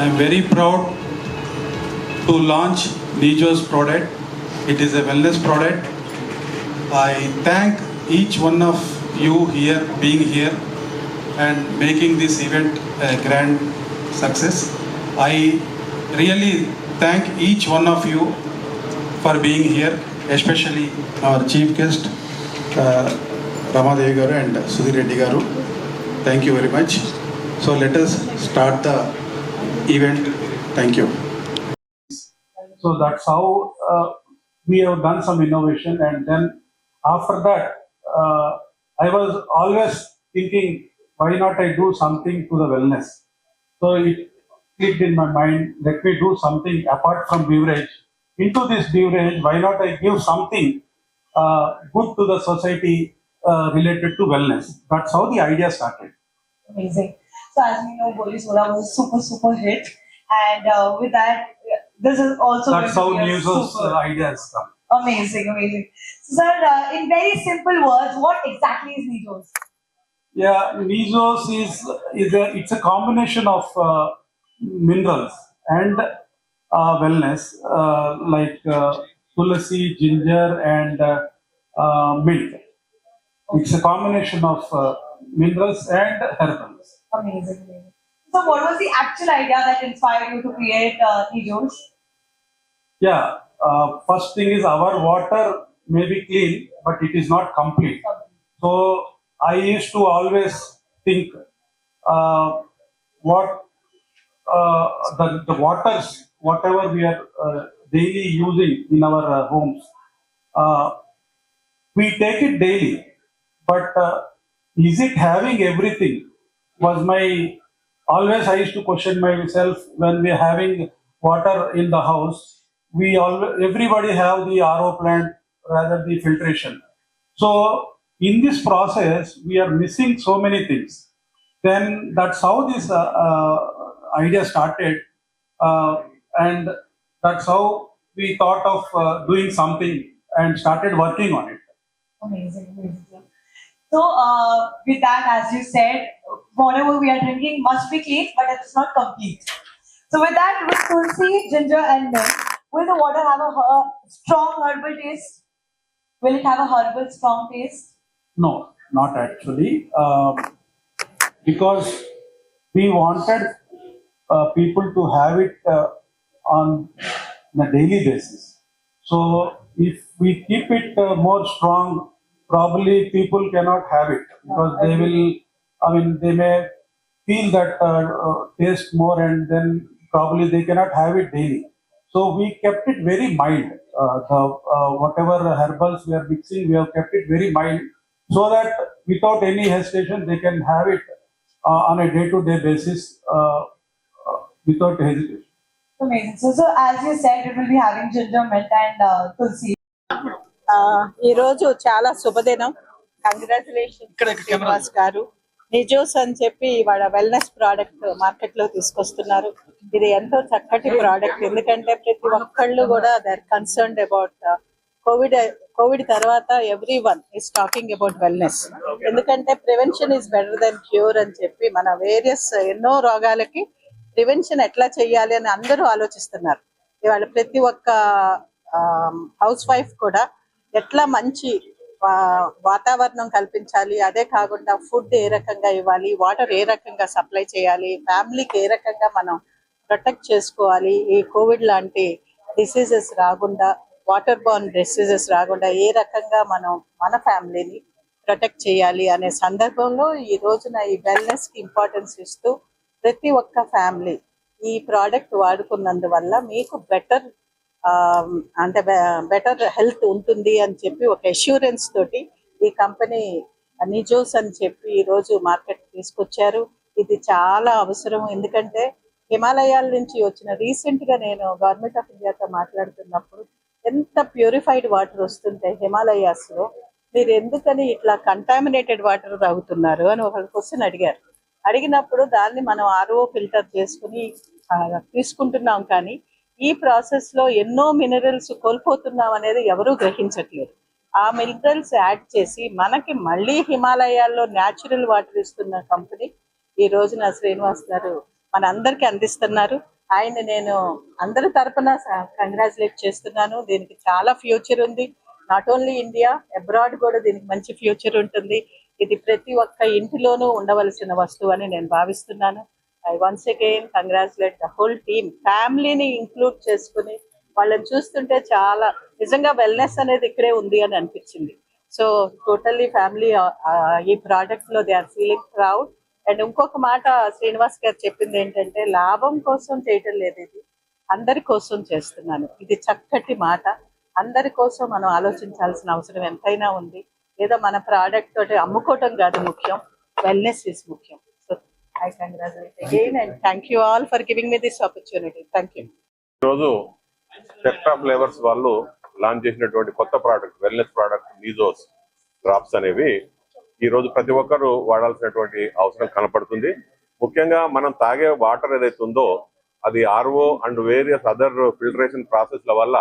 I am very proud to launch Nijo's product. It is a wellness product. I thank each one of you here being here and making this event a grand success. I really thank each one of you for being here, especially our chief guest, Ramadevi Garu and Sudhir Reddy Garu. Thank you very much. So let us start the event. Thank you. So that's how we have done some innovation, and then after that, I was always thinking, why not I do something to the wellness? So it clicked in my mind, let me do something apart from beverage. Into this beverage, why not I give something good to the society related to wellness? That's how the idea started. Amazing. So as we know, Boli Soda was super hit, and with that, this is also That's how going to be a News's super ideas come. amazing. So, sir, in very simple words, what exactly is Nijos? Yeah, Nijos it's a combination of minerals and wellness like tulsi, ginger, and milk. It's a combination of minerals and herbals. Amazing. So, what was the actual idea that inspired you to create Nijos? Yeah, first thing is our water may be clean, but it is not complete. So I used to always think what the waters, whatever we are daily using in our homes, uh, we take it daily, but is it having everything? Was my always I used to question myself when we are having water in the house. We always everybody have the RO plant rather the filtration. So in this process, we are missing so many things. Then that's how this idea started, and that's how we thought of doing something and started working on it. Amazing. Sir. So, with that, as you said, whatever we are drinking must be clean, but it's not complete. So, with that, with tulsi, ginger, and milk, will the water have a strong herbal taste? Will it have a herbal strong taste? No, not actually, because we wanted people to have it on a daily basis. So if we keep it more strong, probably people cannot have it because they will. I mean, they may feel that taste more, and then probably they cannot have it daily. So we kept it very mild. Whatever herbals we are mixing, we have kept it very mild, so that without any hesitation they can have it on a day-to-day basis without hesitation. Amazing. So, as you said, it will be having ginger, mint, and tulsi. ఈ రోజు చాలా శుభదినం. Congratulations Srinivas గారు. నిజోస్ అని చెప్పి ఇవాళ wellness product market లో తీసుకొస్తున్నారు. ఇది ఎంతో చక్కటి ప్రోడక్ట్, ఎందుకంటే ప్రతి ఒక్కళ్ళు కూడా they are concerned about COVID తర్వాత everyone is talking about wellness. ఎందుకంటే prevention is better than cure అని చెప్పి మన వేరియస్ ఎన్నో రోగాలకి ప్రివెన్షన్ ఎట్లా చేయాలి అని అందరూ ఆలోచిస్తున్నారు. ఇవాళ ప్రతి ఒక్క హౌస్ వైఫ్ కూడా ఎట్లా మంచి వాతావరణం కల్పించాలి, అదే కాకుండా ఫుడ్ ఏ రకంగా ఇవ్వాలి, వాటర్ ఏ రకంగా సప్లై చేయాలి, ఫ్యామిలీకి ఏ రకంగా మనం ప్రొటెక్ట్ చేసుకోవాలి, ఈ కోవిడ్ లాంటి డిసీజెస్ రాకుండా, వాటర్ బోర్న్ డిసీజెస్ రాకుండా ఏ రకంగా మనం మన ఫ్యామిలీని ప్రొటెక్ట్ చేయాలి అనే సందర్భంలో ఈ రోజున ఈ వెల్నెస్ కి ఇంపార్టెన్స్ ఇస్తూ ప్రతి ఒక్క ఫ్యామిలీ ఈ ప్రోడక్ట్ వాడుకున్నందువల్ల మీకు బెటర్ హెల్త్ ఉంటుంది అని చెప్పి ఒక అష్యూరెన్స్ తోటి ఈ కంపెనీ నిజోస్ అని చెప్పి ఈ రోజు మార్కెట్ తీసుకొచ్చారు. ఇది చాలా అవసరం, ఎందుకంటే హిమాలయాల నుంచి వచ్చిన రీసెంట్ గా నేను గవర్నమెంట్ ఆఫ్ ఇండియాతో మాట్లాడుతున్నప్పుడు ఎంత ప్యూరిఫైడ్ వాటర్ వస్తుంటే హిమాలయాస్ లో, మీరు ఎందుకని ఇట్లా కంటామినేటెడ్ వాటర్ తాగుతున్నారు అని ఒక క్వశ్చన్ అడిగినప్పుడు దాన్ని మనం ఆర్ఓ ఫిల్టర్ చేసుకుని తీసుకుంటున్నాం, కానీ ఈ ప్రాసెస్ లో ఎన్నో మినరల్స్ కోల్పోతున్నాం అనేది ఎవరూ గ్రహించట్లేదు. ఆ మినరల్స్ యాడ్ చేసి మనకి మళ్ళీ హిమాలయాల్లో న్యాచురల్ వాటర్ ఇస్తున్న కంపెనీ ఈ రోజున శ్రీనివాస్ గారు మనందరికీ అందిస్తున్నారు. ఆయన నేను అందరి తరపున కంగ్రాచులేట్ చేస్తున్నాను. దీనికి చాలా ఫ్యూచర్ ఉంది. నాట్ ఓన్లీ ఇండియా, అబ్రాడ్ కూడా దీనికి మంచి ఫ్యూచర్ ఉంటుంది. ఇది ప్రతి ఒక్క ఇంటిలోనూ ఉండవలసిన వస్తువు అని నేను భావిస్తున్నాను. I once again congratulate the whole team. ఫ్యామిలీని ఇంక్లూడ్ చేసుకుని వాళ్ళని చూస్తుంటే చాలా నిజంగా వెల్నెస్ అనేది ఇక్కడే ఉంది అని అనిపించింది. సో టోటల్లీ ఫ్యామిలీ ఈ ప్రోడక్ట్ లో they are feeling proud. And ఇంకొక మాట శ్రీనివాస్ గారు చెప్పింది ఏంటంటే, లాభం కోసం చేయటం లేదు, ఇది అందరి కోసం చేస్తున్నాను. ఇది చక్కటి మాట. అందరి కోసం మనం ఆలోచించాల్సిన అవసరం ఎంతైనా ఉంది. ఏదో మన ప్రోడక్ట్ తోటి అమ్ముకోవటం కాదు ముఖ్యం, వెల్నెస్ ఇస్ ముఖ్యం. So I congratulate again and thank you all for giving me this opportunity. Thank you. ఈరోజు స్పెక్ట్రా ఫ్లేవర్స్ వాళ్ళు లాంచ్ చేసినటువంటి కొత్త ప్రోడక్ట్, వెల్నెస్ ప్రోడక్ట్ నీజోస్ డ్రాప్స్ అనేవి ఈ రోజు ప్రతి ఒక్కరు వాడాల్సినటువంటి అవసరం కనపడుతుంది. ముఖ్యంగా మనం తాగే వాటర్ ఏదైతే ఉందో అది RO and various other filtration ప్రాసెస్ల వల్ల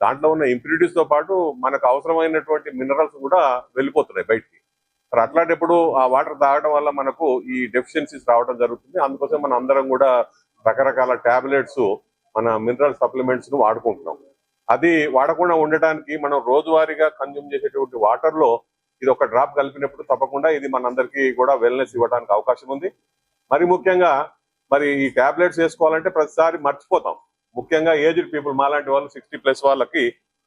దాంట్లో ఉన్న ఇంప్యూరిటీస్ తో పాటు మనకు అవసరమైనటువంటి మినరల్స్ కూడా వెళ్ళిపోతున్నాయి బయటికి. మరి అట్లాంటప్పుడు ఆ వాటర్ తాగడం వల్ల మనకు ఈ డెఫిషియన్సీస్ రావడం జరుగుతుంది. అందుకోసం మనం అందరం కూడా రకరకాల టాబ్లెట్స్, మన మినరల్ సప్లిమెంట్స్ ను వాడుకుంటున్నాం. అది వాడకుండా ఉండటానికి మనం రోజువారీగా కన్జ్యూమ్ చేసేటువంటి వాటర్ లో ఇది ఒక డ్రాప్ కలిపినప్పుడు తప్పకుండా ఇది మనందరికీ కూడా వెల్నెస్ ఇవ్వడానికి అవకాశం ఉంది. మరి ముఖ్యంగా మరి ఈ టాబ్లెట్స్ వేసుకోవాలంటే ప్రతిసారి మర్చిపోతాం. ముఖ్యంగా ఏజ్డ్ పీపుల్, మాలాంటి వాళ్ళు 60+ వాళ్ళకి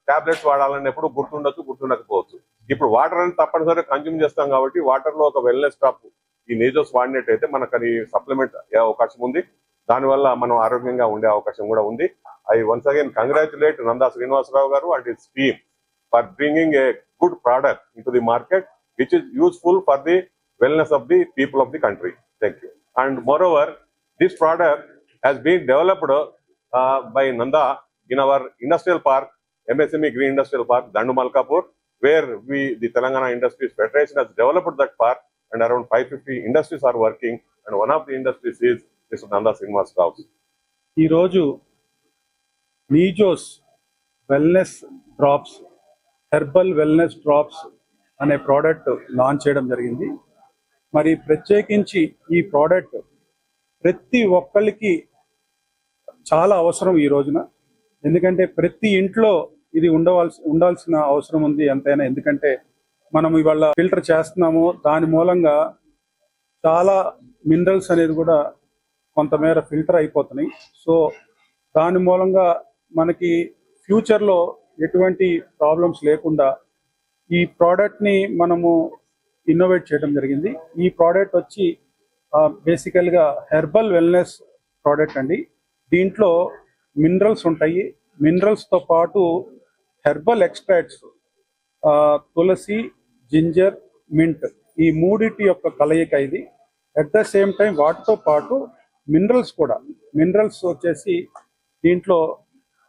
టాబ్లెట్స్ వాడాలన్నప్పుడు గుర్తుండొచ్చు, గుర్తుండకపోవచ్చు. ఇప్పుడు వాటర్ అనేది తప్పనిసరిగా కన్జ్యూమ్ చేస్తాం కాబట్టి వాటర్ లో ఒక వెల్నెస్ డ్రాప్ ఈ నీజోస్ వాడినట్టయితే మనకు అది సప్లిమెంట్ అయ్యే అవకాశం ఉంది. దానివల్ల మనం ఆరోగ్యంగా ఉండే అవకాశం కూడా ఉంది. I once again congratulate Nanda Srinivasarao గారు and his team for bringing a good product into the market which is useful for the wellness of the people of the country. Thank you. And moreover, this product has been developed by Nanda in our industrial park, MSME Green Industrial Park, Dandu Malkapur, where the Telangana Industries Federation has developed that park, and around 550 industries are working, and one of the industries is Mr. Nanda Srinivas Rao. ఈ రోజు నీజోస్ wellness drops, herbal wellness drops అనే product launch చేయడం జరిగింది. మరి ప్రత్యేకించి ఈ product ప్రతి ఒక్కరికి చాలా అవసరం ఈ రోజున. ఎందుకంటే ప్రతి ఇంట్లో ఇది ఉండాల్సిన అవసరం ఉంది ఎంతైనా. ఎందుకంటే మనం ఇవాళ ఫిల్టర్ చేస్తున్నాము, దాని మూలంగా చాలా మినరల్స్ అనేది కూడా కొంతమేర ఫిల్టర్ అయిపోతున్నాయి. సో దాని మూలంగా మనకి ఫ్యూచర్లో ఎటువంటి ప్రాబ్లమ్స్ లేకుండా ఈ ప్రోడక్ట్ని మనము ఇన్నోవేట్ చేయడం జరిగింది. ఈ ప్రోడక్ట్ వచ్చి బేసికల్గా హెర్బల్ వెల్నెస్ ప్రోడక్ట్ అండి. దీంట్లో మినరల్స్ ఉంటాయి. మినరల్స్తో పాటు హెర్బల్ ఎక్స్ట్రాక్ట్స్, తులసి, జింజర్, మింట్, ఈ మూడిటి యొక్క కలయిక ఇది. అట్ ద సేమ్ టైం వాటితో పాటు మినరల్స్ కూడా, మినరల్స్ వచ్చేసి దీంట్లో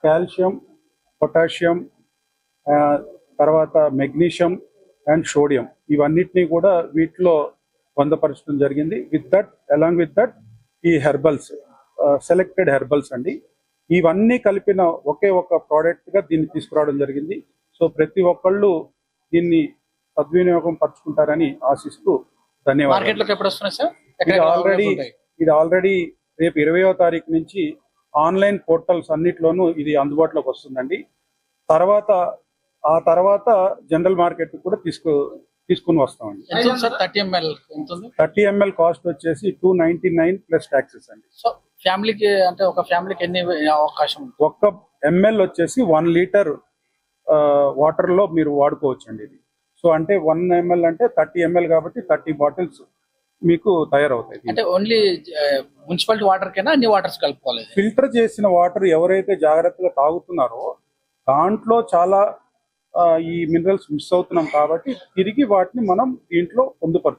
కాల్షియం, పొటాషియం, తర్వాత మెగ్నీషియం అండ్ సోడియం, ఇవన్నిటినీ కూడా వీటిలో పొందపరచడం జరిగింది. అలాంగ్ విత్ దట్ ఈ హెర్బల్స్, సెలెక్టెడ్ హెర్బల్స్ అండి. ఇవన్నీ కలిపిన ఒకే ఒక ప్రోడక్ట్ గా దీన్ని తీసుకురావడం జరిగింది. సో ప్రతి ఒక్కళ్ళు దీన్ని సద్వినియోగం పరుచుకుంటారని ఆశిస్తూ ధన్యవాదాలు. ఇది ఆల్రెడీ రేపు 20వ తారీఖు నుంచి ఆన్లైన్ పోర్టల్స్ అన్నిట్లోనూ ఇది అందుబాటులోకి వస్తుందండి. ఆ తర్వాత జనరల్ మార్కెట్ కూడా తీసుకుని వస్తామండి. 30 ml కాస్ట్ వచ్చేసి 299 ప్లస్ ట్యాక్సెస్ అండి. సో ఫ్యామిలీకి అంటే ఒక ఫ్యామిలీకి ఎన్ని అవకాశం? ఒక్క ml వచ్చేసి 1 లీటర్ వాటర్ లో మీరు వాడుకోవచ్చు అండి ఇది. సో అంటే 1 ml అంటే 30 ml కాబట్టి 30 బాటిల్స్ మీకు తయారవుతాయి. అంటే ఓన్లీ మున్సిపాలిటీ వాటర్ కైనా అన్ని వాటర్స్ కలుపుకోవాలి? ఫిల్టర్ చేసిన వాటర్ ఎవరైతే జాగ్రత్తగా తాగుతున్నారో దాంట్లో చాలా ఈ మినరల్స్ మిస్ అవుతున్నాం కాబట్టి తిరిగి వాటిని మనం దీంట్లో పొందుపరుచుకోవాలి.